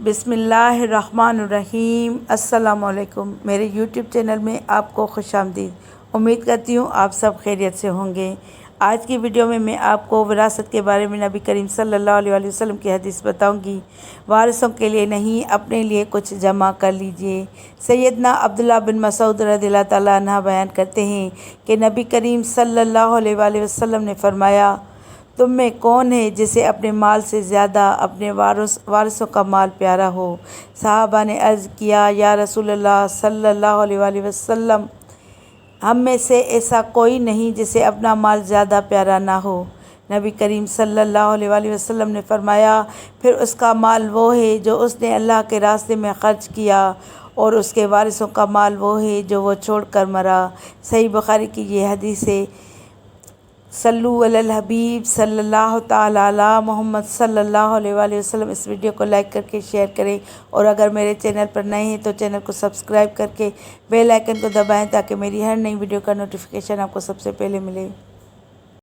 بسم اللہ الرحمن الرحیم۔ السلام علیکم، میرے یوٹیوب چینل میں آپ کو خوش آمدید۔ امید کرتی ہوں آپ سب خیریت سے ہوں گے۔ آج کی ویڈیو میں آپ کو وراثت کے بارے میں نبی کریم صلی اللہ علیہ وسلم کی حدیث بتاؤں گی۔ وارثوں کے لیے نہیں، اپنے لیے کچھ جمع کر لیجئے۔ سیدنا عبداللہ بن مسعود رضی اللہ تعالیٰ عنہ بیان کرتے ہیں کہ نبی کریم صلی اللہ علیہ وآلہ وسلم نے فرمایا، تم میں کون ہے جسے اپنے مال سے زیادہ اپنے وارثوں کا مال پیارا ہو؟ صحابہ نے عرض کیا، یا رسول اللہ صلی اللہ علیہ وآلہ وسلم، ہم میں سے ایسا کوئی نہیں جسے اپنا مال زیادہ پیارا نہ ہو۔ نبی کریم صلی اللہ علیہ وآلہ وسلم نے فرمایا، پھر اس کا مال وہ ہے جو اس نے اللہ کے راستے میں خرچ کیا، اور اس کے وارثوں کا مال وہ ہے جو وہ چھوڑ کر مرا۔ صحیح بخاری کی یہ حدیث ہے۔ صلو علی الحبیب صلی اللہ تعالیٰ علی محمد صلی اللہ علیہ وآلہ وسلم۔ اس ویڈیو کو لائک کر کے شیئر کریں، اور اگر میرے چینل پر نئے ہیں تو چینل کو سبسکرائب کر کے بیل آئیکن کو دبائیں تاکہ میری ہر نئی ویڈیو کا نوٹیفیکیشن آپ کو سب سے پہلے ملے۔